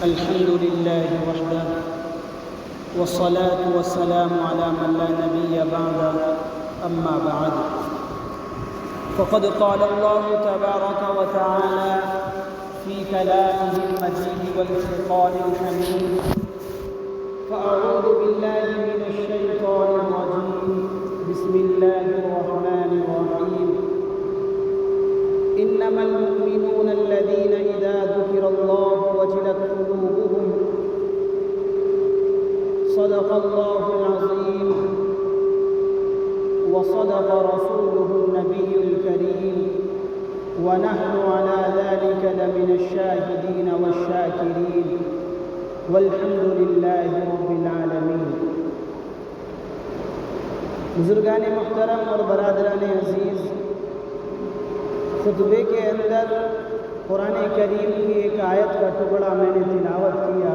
الحمد لله وحده والصلاة والسلام على من لا نبي بعده أما بعد فقد قال الله تبارك وتعالى في كلامه المجيد والفرقان الحميد فأعوذ بالله من الشيطان الرجيم بسم الله الرحمن الرحيم إنما المؤمنون الذين إذا ذكر الله وجلت قلوبهم صدق الله العظيم وصدق رسوله النبي الكريم ونحن على ذلك لمن الشاهدين والشاكرين والحمد لله رب العالمين. بزرگان محترم اور برادران عزیز، خطبے کے اندر قرآن کریم کی ایک آیت کا ٹکڑا میں نے تلاوت کیا.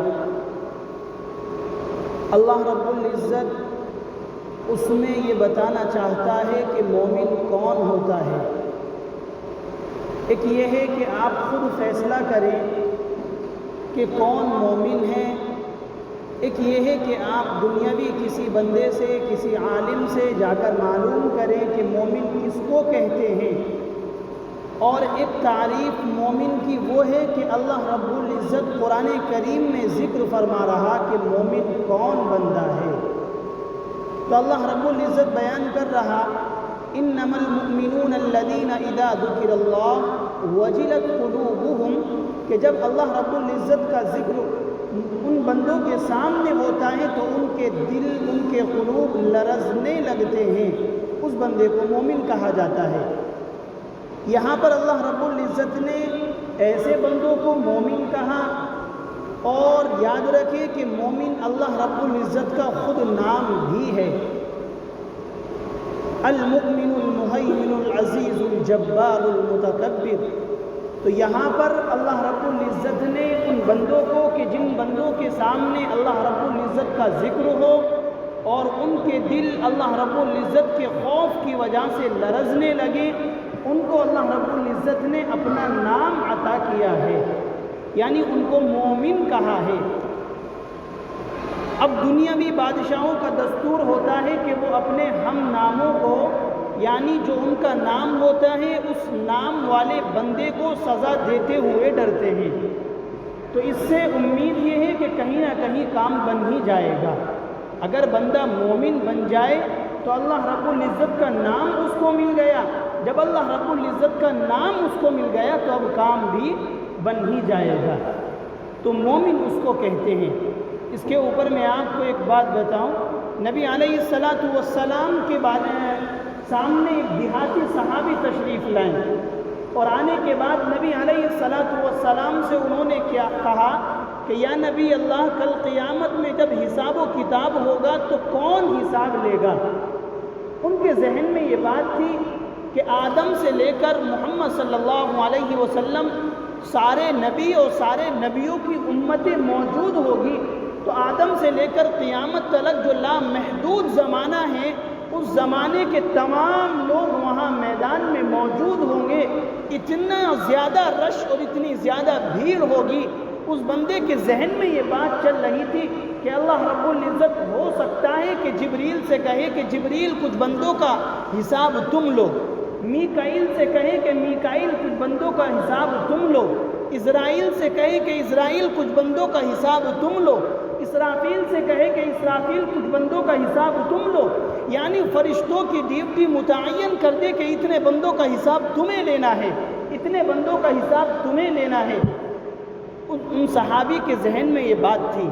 اللہ رب العزت اس میں یہ بتانا چاہتا ہے کہ مومن کون ہوتا ہے. ایک یہ ہے کہ آپ خود فیصلہ کریں کہ کون مومن ہے. ایک یہ ہے کہ آپ دنیاوی کسی بندے سے، کسی عالم سے جا کر معلوم کریں کہ مومن کس کو کہتے ہیں. اور ایک تعریف مومن کی وہ ہے کہ اللہ رب العزت قرآن کریم میں ذکر فرما رہا کہ مومن کون بندہ ہے. تو اللہ رب العزت بیان کر رہا انما المؤمنون الذین اذا ذکر اللہ وجلت قلوبهم، کہ جب اللہ رب العزت کا ذکر ان بندوں کے سامنے ہوتا ہے تو ان کے دل، ان کے قلوب لرزنے لگتے ہیں. اس بندے کو مومن کہا جاتا ہے. یہاں پر اللہ رب العزت نے ایسے بندوں کو مومن کہا. اور یاد رکھیں کہ مومن اللہ رب العزت کا خود نام بھی ہے. المؤمن المہیمن العزیز الجبار المتکبر. تو یہاں پر اللہ رب العزت نے ان بندوں کو کہ جن بندوں کے سامنے اللہ رب العزت کا ذکر ہو اور ان کے دل اللہ رب العزت کے خوف کی وجہ سے لرزنے لگے، ان کو اللہ رب العزت نے اپنا نام عطا کیا ہے، یعنی ان کو مومن کہا ہے. اب دنیاوی بادشاہوں کا دستور ہوتا ہے کہ وہ اپنے ہم ناموں کو، یعنی جو ان کا نام ہوتا ہے، اس نام والے بندے کو سزا دیتے ہوئے ڈرتے ہیں. تو اس سے امید یہ ہے کہ کہیں نہ کہیں کام بن ہی جائے گا. اگر بندہ مومن بن جائے تو اللہ رب العزت کا نام اس کو مل گیا. جب اللہ رب العزت کا نام اس کو مل گیا تو اب کام بھی بن ہی جائے گا. تو مومن اس کو کہتے ہیں. اس کے اوپر میں آپ کو ایک بات بتاؤں. نبی علیہ السلام کے بعد سامنے ایک دیہاتی صحابی تشریف لائیں اور آنے کے بعد نبی علیہ السلام سے انہوں نے کیا کہا کہ یا نبی اللہ، کل قیامت میں جب حساب و کتاب ہوگا تو کون حساب لے گا؟ ان کے ذہن میں یہ بات تھی کہ آدم سے لے کر محمد صلی اللہ علیہ وسلم سارے نبی اور سارے نبیوں کی امتیں موجود ہوگی. تو آدم سے لے کر قیامت تک جو لامحدود زمانہ ہے، اس زمانے کے تمام لوگ وہاں میدان میں موجود ہوں گے. اتنا زیادہ رش اور اتنی زیادہ بھیڑ ہوگی. اس بندے کے ذہن میں یہ بات چل رہی تھی کہ اللہ رب العزت ہو سکتا ہے کہ جبریل سے کہے کہ جبریل کچھ بندوں کا حساب تم لو، میکائیل سے کہے کہ میکائیل کچھ بندوں کا حساب تم لو، اسرائیل سے کہے کہ اسرائیل کچھ بندوں کا حساب تم لو، اسرافیل سے کہے کہ اسرافیل کچھ بندوں کا حساب تم لو. یعنی فرشتوں کی ڈیوٹی متعین کر دے کہ اتنے بندوں کا حساب تمہیں لینا ہے، اتنے بندوں کا حساب تمہیں لینا ہے. ان صحابی کے ذہن میں یہ بات تھی.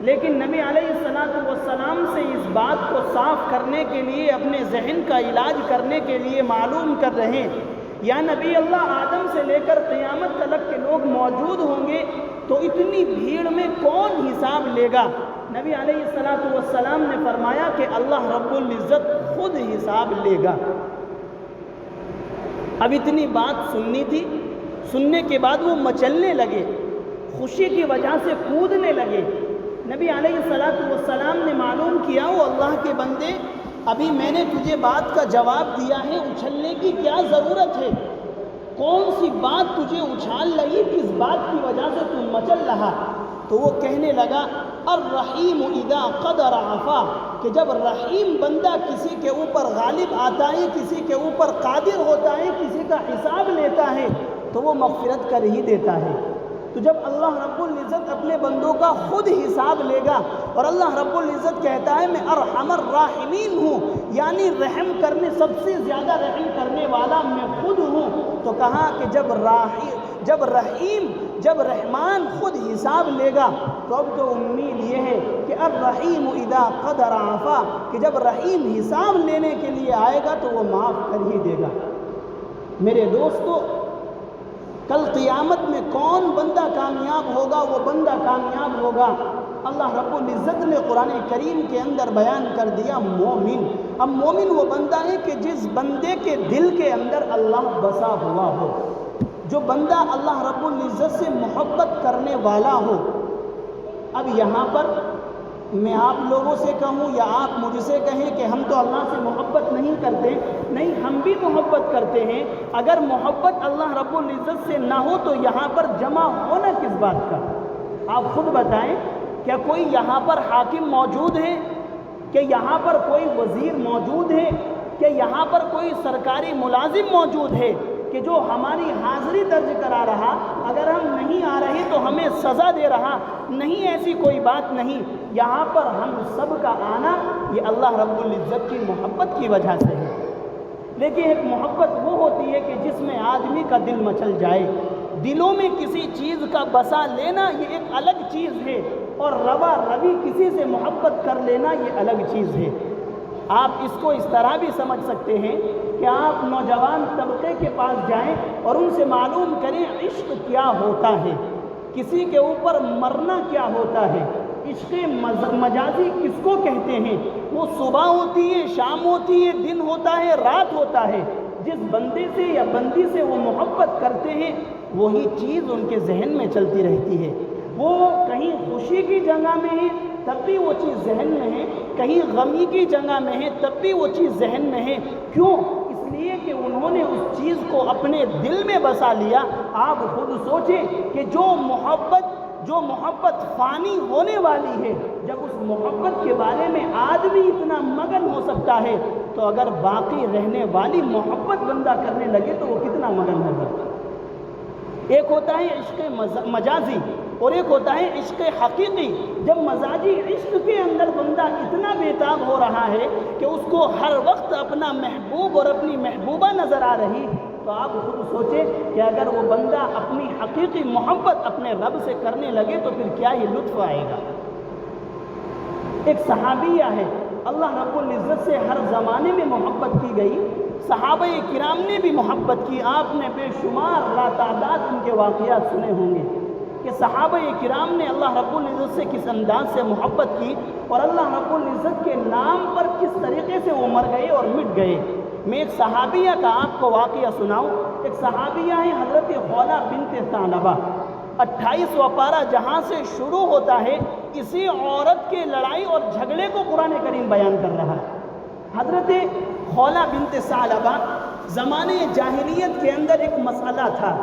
لیکن نبی علیہ السلام سے اس بات کو صاف کرنے کے لیے، اپنے ذہن کا علاج کرنے کے لیے معلوم کر رہے ہیں یا نبی اللہ، آدم سے لے کر قیامت تک کے لوگ موجود ہوں گے تو اتنی بھیڑ میں کون حساب لے گا؟ نبی علیہ السلام نے فرمایا کہ اللہ رب العزت خود حساب لے گا. اب اتنی بات سننی تھی. سننے کے بعد وہ مچلنے لگے، خوشی کی وجہ سے کودنے لگے. نبی علیہ السلام نے معلوم کیا، وہ اللہ کے بندے، ابھی میں نے تجھے بات کا جواب دیا ہے، اچھلنے کی کیا ضرورت ہے؟ کون سی بات تجھے اچھال لگی؟ کس بات کی وجہ سے تو مچل رہا؟ تو وہ کہنے لگا الرحیم اذا قدر عفا، کہ جب رحیم بندہ کسی کے اوپر غالب آتا ہے، کسی کے اوپر قادر ہوتا ہے، کسی کا حساب لیتا ہے تو وہ مغفرت کر ہی دیتا ہے۔ تو جب اللہ رب العزت اپنے بندوں کا خود حساب لے گا، اور اللہ رب العزت کہتا ہے میں ارحم الراحمین ہوں، یعنی رحم کرنے، سب سے زیادہ رحم کرنے والا میں خود ہوں، تو کہا کہ جب رحمان خود حساب لے گا تو اب تو امید یہ ہے کہ الرحیم اذا قدر عفا، کہ جب رحیم حساب لینے کے لیے آئے گا تو وہ معاف کر ہی دے گا۔ میرے دوستو، کل قیامت میں کون بندہ کامیاب ہوگا؟ وہ بندہ کامیاب ہوگا، اللہ رب العزت نے قرآن کریم کے اندر بیان کر دیا، مومن۔ اب مومن وہ بندہ ہے کہ جس بندے کے دل کے اندر اللہ بسا ہوا ہو، جو بندہ اللہ رب العزت سے محبت کرنے والا ہو۔ اب یہاں پر میں آپ لوگوں سے کہوں یا آپ مجھ سے کہیں کہ ہم تو اللہ سے محبت نہیں کرتے، نہیں، ہم بھی محبت کرتے ہیں۔ اگر محبت اللہ رب العزت سے نہ ہو تو یہاں پر جمع ہونا کس بات کا؟ آپ خود بتائیں، کیا کوئی یہاں پر حاکم موجود ہے؟ کہ یہاں پر کوئی وزیر موجود ہے؟ کہ یہاں پر کوئی سرکاری ملازم موجود ہے کہ جو ہماری حاضری درج کرا رہا، اگر ہم نہیں آ رہے تو ہمیں سزا دے رہا؟ نہیں، ایسی کوئی بات نہیں۔ یہاں پر ہم سب کا آنا یہ اللہ رب العزت کی محبت کی وجہ سے ہے۔ لیکن ایک محبت وہ ہوتی ہے کہ جس میں آدمی کا دل مچل جائے، دلوں میں کسی چیز کا بسا لینا یہ ایک الگ چیز ہے، اور روا روی کسی سے محبت کر لینا یہ الگ چیز ہے۔ آپ اس کو اس طرح بھی سمجھ سکتے ہیں کہ آپ نوجوان طبقے کے پاس جائیں اور ان سے معلوم کریں عشق کیا ہوتا ہے، کسی کے اوپر مرنا کیا ہوتا ہے، عشق مجازی کس کو کہتے ہیں، وہ صبح ہوتی ہے، شام ہوتی ہے، دن ہوتا ہے، رات ہوتا ہے۔ جس بندے سے یا بندی سے وہ محبت کرتے ہیں وہی چیز ان کے ذہن میں چلتی رہتی ہے۔ وہ کہیں خوشی کی جگہ میں ہے تب بھی وہ چیز ذہن میں ہے، کہیں غمی کی جگہ میں ہے تب بھی وہ چیز ذہن میں ہے۔ کیوں؟ اس لیے کہ انہوں نے اس چیز کو اپنے دل میں بسا لیا۔ آپ خود سوچیں کہ جو محبت فانی ہونے والی ہے، جب اس محبت کے بارے میں آدمی اتنا مگن ہو سکتا ہے تو اگر باقی رہنے والی محبت بندہ کرنے لگے تو وہ کتنا مگن ہوگا۔ ایک ہوتا ہے عشق مجازی اور ایک ہوتا ہے عشق حقیقی۔ جب مزاجی عشق کے اندر بندہ اتنا بےتاب ہو رہا ہے کہ اس کو ہر وقت اپنا محبوب اور اپنی محبوبہ نظر آ رہی، تو آپ خود سوچیں کہ اگر وہ بندہ اپنی حقیقی محبت اپنے رب سے کرنے لگے تو پھر کیا ہی لطف آئے گا۔ ایک صحابیہ ہے، اللہ رب العزت سے ہر زمانے میں محبت کی گئی، صحابہ کرام نے بھی محبت کی۔ آپ نے بے شمار لاتعداد ان کے واقعات سنے ہوں گے کہ صحابہ کرام نے اللہ رب العزت سے کس انداز سے محبت کی، اور اللہ رب العزت کے نام پر کس طریقے سے وہ مر گئے اور مٹ گئے۔ میں ایک صحابیہ کا آپ کو واقعہ سناؤں۔ ایک صحابیہ ہے حضرت خولہ بنت ثعلبہ۔ 28واں پارہ جہاں سے شروع ہوتا ہے، اسی عورت کے لڑائی اور جھگڑے کو قرآن کریم بیان کر رہا ہے۔ حضرت خولہ بنت ثعلبہ زمانے جاہلیت کے اندر ایک مسئلہ تھا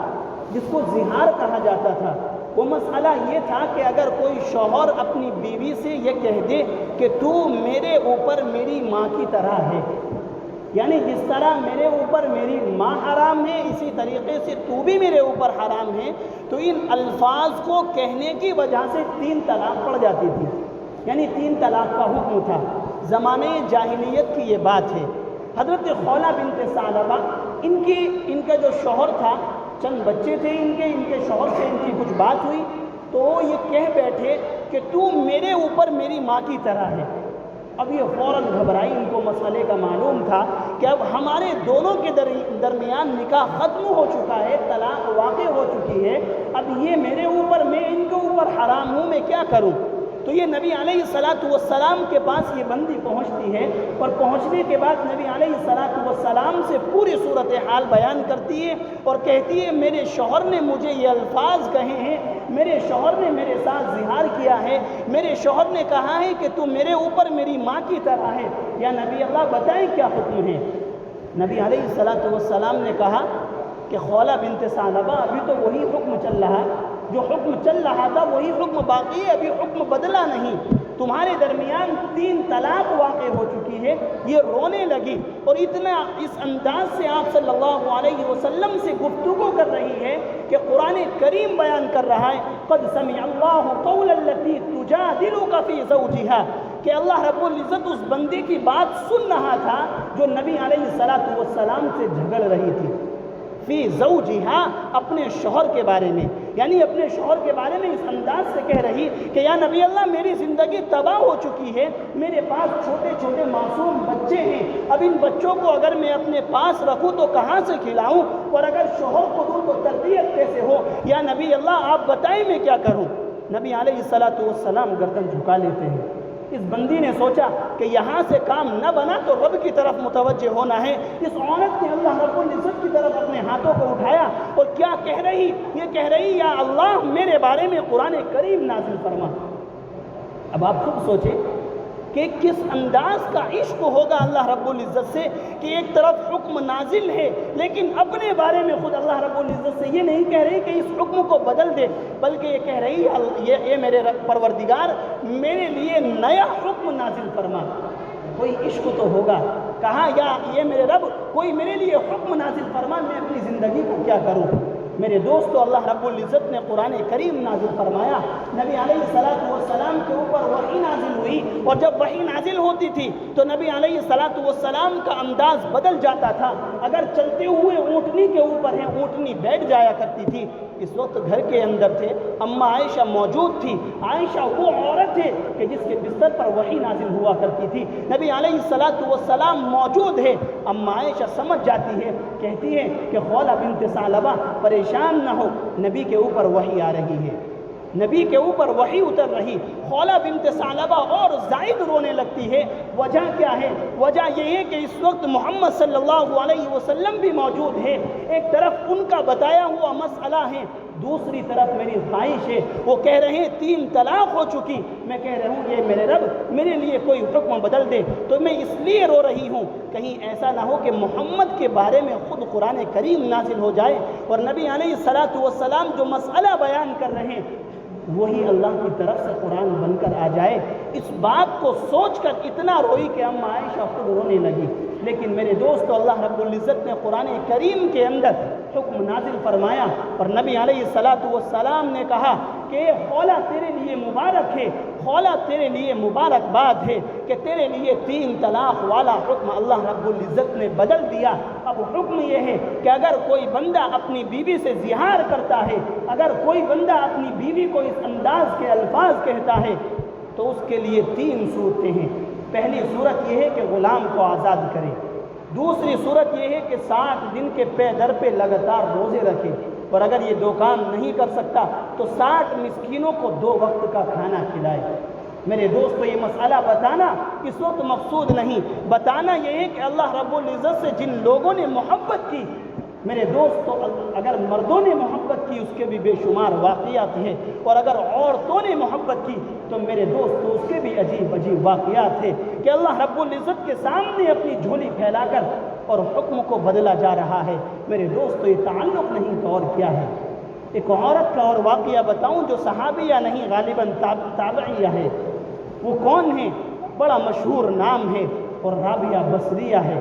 جس کو زہار کہا جاتا تھا۔ وہ مسئلہ یہ تھا کہ اگر کوئی شوہر اپنی بیوی سے یہ کہہ دے کہ تو میرے اوپر میری ماں کی طرح ہے، یعنی جس طرح میرے اوپر میری ماں حرام ہے اسی طریقے سے تو بھی میرے اوپر حرام ہے، تو ان الفاظ کو کہنے کی وجہ سے 3 طلاق پڑ جاتی تھی، یعنی 3 طلاق کا حکم تھا۔ زمانے جاہلیت کی یہ بات ہے۔ حضرت خولہ بنت ثعلبہ ان کا جو شوہر تھا، چند بچے تھے ان کے شوہر سے ان کی کچھ بات ہوئی تو یہ کہہ بیٹھے کہ تو میرے اوپر میری ماں کی طرح ہے۔ اب یہ فوراً گھبرائی، ان کو مسئلے کا معلوم تھا کہ اب ہمارے دونوں کے درمیان نکاح ختم ہو چکا ہے، طلاق واقع ہو چکی ہے، اب یہ میرے اوپر، میں ان کے اوپر حرام ہوں، میں کیا کروں؟ تو یہ نبی علیہ السلام کے پاس یہ بندی پہنچتی ہے، اور پہنچنے کے بعد نبی علیہ السلام سے پوری صورتحال بیان کرتی ہے اور کہتی ہے میرے شوہر نے مجھے یہ الفاظ کہے ہیں، میرے شوہر نے میرے ساتھ زہار کیا ہے، میرے شوہر نے کہا ہے کہ تو میرے اوپر میری ماں کی طرح ہے، یا نبی اللہ بتائیں کیا حکم ہے؟ نبی علیہ السلام نے کہا کہ کہ خولہ بنت ثعلبہ ابھی تو وہی حکم چل رہا ہے، جو حکم چل رہا تھا وہی حکم باقی ہے، ابھی حکم بدلا نہیں، تمہارے درمیان 3 طلاق واقع ہو چکی ہے۔ یہ رونے لگی اور اتنا اس انداز سے آپ صلی اللہ علیہ وسلم سے گفتگو کر رہی ہے کہ قرآن کریم بیان کر رہا ہے قد سمع اللہ قول التی تجادلک فی زوجہا، کہ اللہ رب العزت اس بندے کی بات سن رہا تھا جو نبی علیہ السلام سے جھگڑ رہی تھی، فی زوجہا، اپنے شوہر کے بارے میں، یعنی اپنے شوہر کے بارے میں اس انداز سے کہہ رہی کہ یا نبی اللہ میری زندگی تباہ ہو چکی ہے، میرے پاس چھوٹے چھوٹے معصوم بچے ہیں، اب ان بچوں کو اگر میں اپنے پاس رکھوں تو کہاں سے کھلاؤں، اور اگر شوہر کو دوں تو تربیت کیسے ہو، یا نبی اللہ آپ بتائیں میں کیا کروں۔ نبی علیہ السلام گردن جھکا لیتے ہیں۔ اس بندی نے سوچا کہ یہاں سے کام نہ بنا تو رب کی طرف متوجہ ہونا ہے۔ اس عورت نے اللہ رب العزت کی طرف اپنے ہاتھوں کو اٹھایا اور کیا کہہ رہی، یہ کہہ رہی یا اللہ میرے بارے میں قرآن کریم نازل فرما۔ اب آپ خود سوچیں کہ کس انداز کا عشق ہوگا اللہ رب العزت سے کہ ایک طرف حکم نازل ہے لیکن اپنے بارے میں خود اللہ رب العزت سے یہ نہیں کہہ رہی کہ اس حکم کو بدل دے، بلکہ یہ کہہ رہی یہ میرے پروردگار میرے لیے نیا حکم نازل فرما۔ کوئی عشق تو ہوگا، کہا یا یہ میرے رب کوئی میرے لیے حکم نازل فرما، میں اپنی زندگی کو کیا کروں۔ میرے دوستو اللہ رب العزت نے قرآن کریم نازل فرمایا، نبی علیہ السلام کے اوپر وحی نازل ہوئی، اور جب وحی نازل ہوتی تھی تو نبی علیہ السلام کا انداز بدل جاتا تھا۔ اگر چلتے ہوئے اونٹنی کے اوپر ہیں، اونٹنی بیٹھ جایا کرتی تھی۔ اس وقت گھر کے اندر تھے، اماں عائشہ موجود تھی۔ عائشہ وہ عورت ہے کہ جس کے بستر پر وحی نازل ہوا کرتی تھی، نبی علیہ السلام موجود ہے۔ اماں عائشہ سمجھ جاتی ہے، کہتی ہے کہ خولہ بنت ثعلبہ پریشان نہ ہو، نبی کے اوپر وحی آ رہی ہے، نبی کے اوپر وحی اتر رہی۔ خولہ بنت ثعلبہ اور زائد رونے لگتی ہے۔ وجہ کیا ہے؟ وجہ یہ ہے کہ اس وقت محمد صلی اللہ علیہ وسلم بھی موجود ہے۔ ایک طرف ان کا بتایا ہوا مسئلہ ہے، دوسری طرف میری خواہش ہے۔ وہ کہہ رہے ہیں 3 طلاق ہو چکی، میں کہہ رہا ہوں یہ میرے رب میرے لیے کوئی حکم بدل دے، تو میں اس لیے رو رہی ہوں کہیں ایسا نہ ہو کہ محمد کے بارے میں خود قرآن کریم نازل ہو جائے اور نبی علیہ السلام جو مسئلہ بیان کر رہے ہیں وہی اللہ کی طرف سے قرآن بن کر آ جائے۔ اس بات کو سوچ کر اتنا روئی کہ اماں عائشہ خود رونے لگی۔ لیکن میرے دوستو اللہ رب العزت نے قرآن کریم کے اندر حکم نازل فرمایا اور نبی علیہ السلام نے کہا کہ خولہ تیرے لیے مبارک ہے، خولہ تیرے لیے مبارکباد ہے کہ تیرے لیے 3 طلاق والا حکم اللہ رب العزت نے بدل دیا۔ اب حکم یہ ہے کہ اگر کوئی بندہ اپنی بیوی سے زہار کرتا ہے، اگر کوئی بندہ اپنی بیوی کو اس انداز کے الفاظ کہتا ہے تو اس کے لیے 3 صورتیں ہیں۔ پہلی صورت یہ ہے کہ غلام کو آزاد کرے، دوسری صورت یہ ہے کہ 60 دن کے پے در پہ لگاتار روزے رکھے، اور اگر یہ 2 کام نہیں کر سکتا تو 60 مسکینوں کو 2 وقت کا کھانا کھلائے۔ میرے دوستو یہ مسئلہ بتانا اس وقت مقصود نہیں، بتانا یہ ہے کہ اللہ رب العزت سے جن لوگوں نے محبت کی، میرے دوستو اگر مردوں نے محبت کی اس کے بھی بے شمار واقعات ہیں، اور اگر عورتوں نے محبت کی تو میرے دوستو اس کے بھی عجیب عجیب واقعات ہیں کہ اللہ رب العزت کے سامنے اپنی جھولی پھیلا کر اور حکم کو بدلا جا رہا ہے۔ میرے دوستو یہ تعلق نہیں تو اور کیا ہے۔ ایک عورت کا اور واقعہ بتاؤں جو صحابیہ نہیں غالباً تابعیہ ہے۔ وہ کون ہے؟ بڑا مشہور نام ہے اور رابعہ بصریہ ہے۔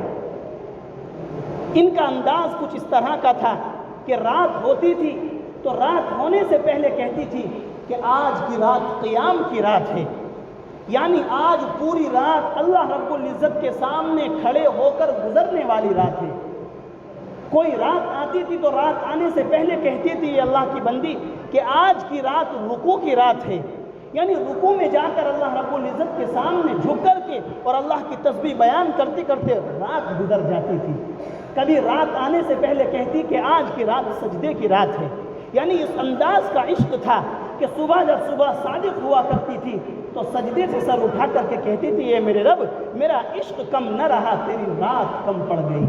ان کا انداز کچھ اس طرح کا تھا کہ رات ہوتی تھی تو رات ہونے سے پہلے کہتی تھی کہ آج کی رات قیام کی رات ہے، یعنی آج پوری رات اللہ رب العزت کے سامنے کھڑے ہو کر گزرنے والی رات ہے۔ کوئی رات آتی تھی تو رات آنے سے پہلے کہتی تھی یہ اللہ کی بندی کہ آج کی رات رکوع کی رات ہے، یعنی رکوع میں جا کر اللہ رب العزت کے سامنے جھک کر کے اور اللہ کی تسبیح بیان کرتے کرتے رات گزر جاتی تھی۔ کبھی رات آنے سے پہلے کہتی کہ آج کی رات سجدے کی رات ہے، یعنی اس انداز کا عشق تھا کہ جب صبح صادق ہوا کرتی تھی تو سجدے سے سر اٹھا کر کے کہتی تھی اے میرے رب میرا عشق کم نہ رہا، تیری رات کم پڑ گئی۔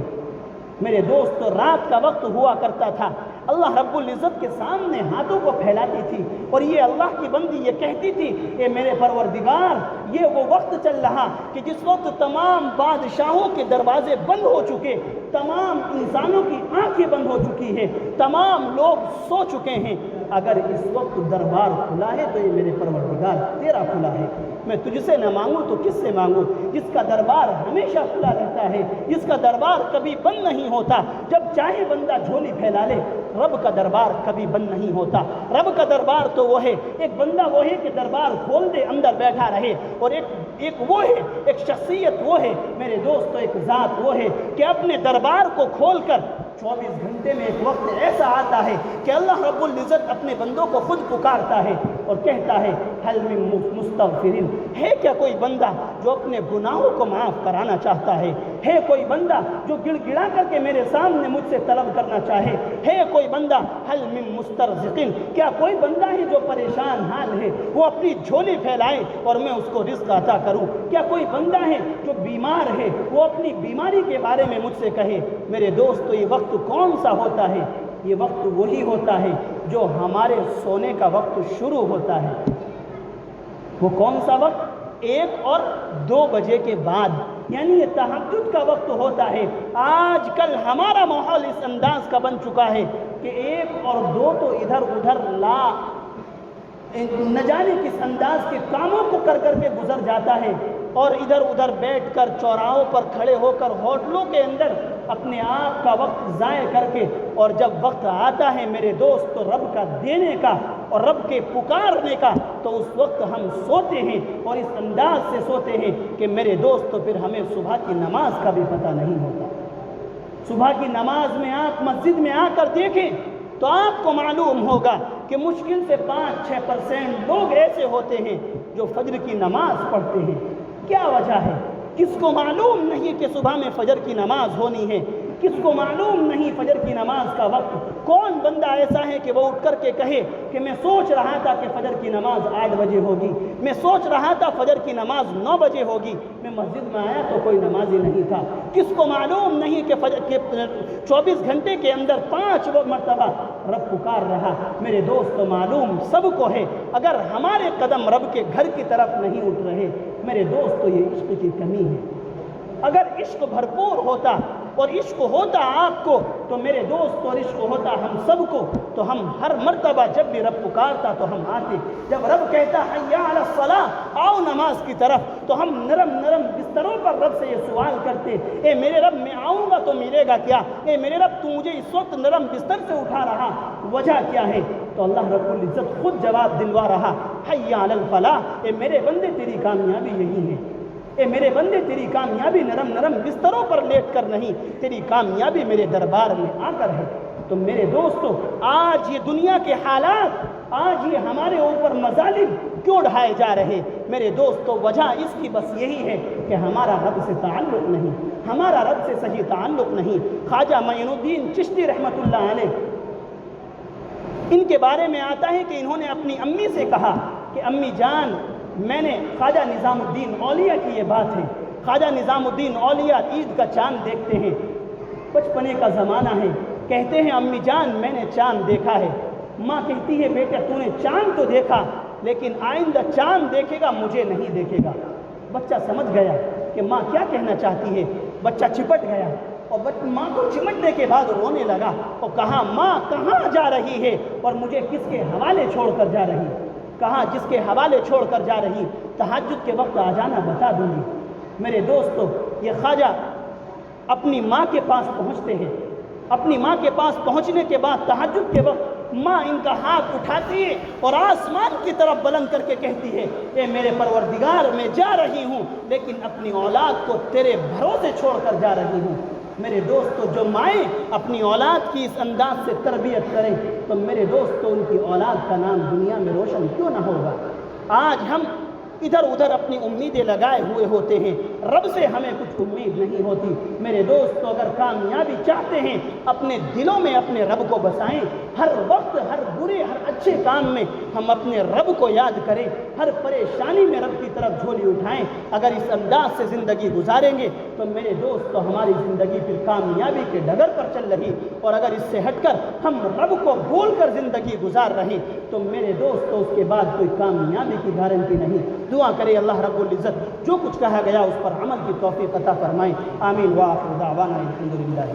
میرے دوست رات کا وقت ہوا کرتا تھا، اللہ رب العزت کے سامنے ہاتھوں کو پھیلاتی تھی اور یہ اللہ کی بندی یہ کہتی تھی اے میرے پروردگار یہ وہ وقت چل رہا کہ جس وقت تمام بادشاہوں کے دروازے بند ہو چکے، تمام انسانوں کی آنکھیں بند ہو چکی ہیں، تمام لوگ سو چکے ہیں، اگر اس وقت دربار کھلا ہے تو یہ میرے پروردگار تیرا کھلا ہے، میں تجھ سے نہ مانگوں تو کس سے مانگوں؟ جس کا دربار ہمیشہ کھلا رہتا ہے، جس کا دربار کبھی بند نہیں ہوتا، جب چاہے بندہ جھولی پھیلا لے، رب کا دربار کبھی بند نہیں ہوتا۔ رب کا دربار تو وہ ہے، ایک بندہ وہ ہے کہ دربار کھول دے اندر بیٹھا رہے، اور ایک وہ ہے، ایک شخصیت وہ ہے میرے دوستو، ایک ذات وہ ہے کہ اپنے دربار کو کھول کر 24 گھنٹے میں ایک وقت ایسا آتا ہے کہ اللہ رب العزت اپنے بندوں کو خود پکارتا ہے اور کہتا ہے حل من مستغفرین، ہے کیا کوئی بندہ جو اپنے گناہوں کو معاف کرانا چاہتا ہے کوئی بندہ جو گڑ گڑا کر کے میرے سامنے مجھ سے طلب کرنا چاہے، ہے کوئی بندہ حل من مسترزقین، کیا کوئی بندہ ہے جو پریشان حال ہے وہ اپنی جھولی پھیلائے اور میں اس کو رزق عطا کروں؟ کیا کوئی بندہ ہے جو بیمار ہے وہ اپنی بیماری کے بارے میں مجھ سے کہے؟ میرے دوستو یہ وقت کون سا ہوتا ہے؟ یہ وقت وہی ہوتا ہے جو ہمارے سونے کا وقت شروع ہوتا ہے۔ وہ کون سا وقت؟ 1 اور 2 بجے کے بعد، یعنی یہ تہجد کا وقت ہوتا ہے۔ آج کل ہمارا ماحول اس انداز کا بن چکا ہے کہ 1 اور 2 تو ادھر ادھر نہ جانے کس انداز کے کاموں کو کر کے گزر جاتا ہے، اور ادھر ادھر بیٹھ کر چوراہوں پر کھڑے ہو کر ہوٹلوں کے اندر اپنے آپ کا وقت ضائع کر کے، اور جب وقت آتا ہے میرے دوست رب کا دینے کا اور رب کے پکارنے کا تو اس وقت ہم سوتے ہیں، اور اس انداز سے سوتے ہیں کہ میرے دوست پھر ہمیں صبح کی نماز کا بھی پتہ نہیں ہوتا۔ صبح کی نماز میں آپ مسجد میں آ کر دیکھیں تو آپ کو معلوم ہوگا کہ مشکل سے 5-6% لوگ ایسے ہوتے ہیں جو فجر کی نماز پڑھتے ہیں۔ کیا وجہ ہے؟ کس کو معلوم نہیں کہ صبح میں فجر کی نماز ہونی ہے؟ کس کو معلوم نہیں فجر کی نماز کا وقت؟ کون بندہ ایسا ہے کہ وہ اٹھ کر کے کہے کہ میں سوچ رہا تھا کہ فجر کی نماز 8 بجے ہوگی، میں سوچ رہا تھا فجر کی نماز 9 بجے ہوگی، میں مسجد میں آیا تو کوئی نمازی نہیں تھا؟ کس کو معلوم نہیں کہ فجر کے 24 گھنٹے کے اندر 5 مرتبہ رب پکار رہا؟ میرے دوست معلوم سب کو ہے، اگر ہمارے قدم رب کے گھر کی طرف نہیں اٹھ رہے میرے دوست یہ عشق کی کمی ہے۔ اگر عشق بھرپور ہوتا اور عشق ہوتا آپ کو تو میرے دوست، اور عشق ہوتا ہم سب کو تو ہم ہر مرتبہ جب بھی رب پکارتا تو ہم آتے، جب رب کہتا حی علی الصلاۃ آؤ نماز کی طرف تو ہم نرم نرم بستروں پر رب سے یہ سوال کرتے اے میرے رب میں آؤں گا تو ملے گا کیا؟ اے میرے رب تو مجھے اس وقت نرم بستر سے اٹھا رہا، وجہ کیا ہے؟ تو اللہ رب العزت خود جواب دلوا رہا حی علی الفلاح، اے میرے بندے تیری کامیابی یہی ہے، اے میرے بندے تیری کامیابی نرم نرم بستروں پر لیٹ کر نہیں، تیری کامیابی میرے دربار میں آ کر ہے۔ تو میرے دوستو آج یہ دنیا کے حالات، آج یہ ہمارے اوپر مظالم کیوں ڈھائے جا رہے؟ میرے دوستو وجہ اس کی بس یہی ہے کہ ہمارا رب سے تعلق نہیں، ہمارا رب سے صحیح تعلق نہیں۔ خواجہ معین الدین چشتی رحمۃ اللہ علیہ، ان کے بارے میں آتا ہے کہ انہوں نے اپنی امی سے کہا کہ امی جان، میں نے خواجہ نظام الدین اولیاء کی یہ بات ہے، خواجہ نظام الدین اولیاء عید کا چاند دیکھتے ہیں، بچپنے کا زمانہ ہے، کہتے ہیں امی جان میں نے چاند دیکھا ہے۔ ماں کہتی ہے بیٹا تو نے چاند تو دیکھا لیکن آئندہ چاند دیکھے گا مجھے نہیں دیکھے گا۔ بچہ سمجھ گیا کہ ماں کیا کہنا چاہتی ہے، بچہ چپٹ گیا اور ماں کو چمٹنے کے بعد رونے لگا اور کہا ماں کہاں جا رہی ہے اور مجھے کس کے حوالے چھوڑ کر جا رہی؟ کہا جس کے حوالے چھوڑ کر جا رہی تہجد کے وقت آ جانا بتا دوں گی۔ میرے دوستو یہ خواجہ اپنی ماں کے پاس پہنچتے ہیں، اپنی ماں کے پاس پہنچنے کے بعد تہجد کے وقت ماں ان کا ہاتھ اٹھاتی ہے اور آسمان کی طرف بلند کر کے کہتی ہے اے میرے پروردگار میں جا رہی ہوں لیکن اپنی اولاد کو تیرے بھروسے چھوڑ کر جا رہی ہوں۔ میرے دوستو جو مائیں اپنی اولاد کی اس انداز سے تربیت کریں تو میرے دوستو ان کی اولاد کا نام دنیا میں روشن کیوں نہ ہوگا؟ آج ہم ادھر ادھر اپنی امیدیں لگائے ہوئے ہوتے ہیں، رب سے ہمیں کچھ امید نہیں ہوتی۔ میرے دوستو اگر کامیابی چاہتے ہیں اپنے دلوں میں اپنے رب کو بسائیں، ہر وقت ہر برے ہر اچھے کام میں ہم اپنے رب کو یاد کریں، ہر پریشانی میں رب کی طرف جھولی اٹھائیں۔ اگر اس انداز سے زندگی گزاریں گے تو میرے دوست تو ہماری زندگی پھر کامیابی کے ڈگر پر چل رہی، اور اگر اس سے ہٹ کر ہم رب کو بھول کر زندگی گزار رہے تو میرے دوست تو اس کے بعد کوئی کامیابی کی گارنٹی نہیں۔ دعا کرے اللہ رب العزت جو کچھ کہا گیا اس پر عمل کی توفیق عطا فرمائے، آمین۔ وآخر دعوانا الحمدللہ۔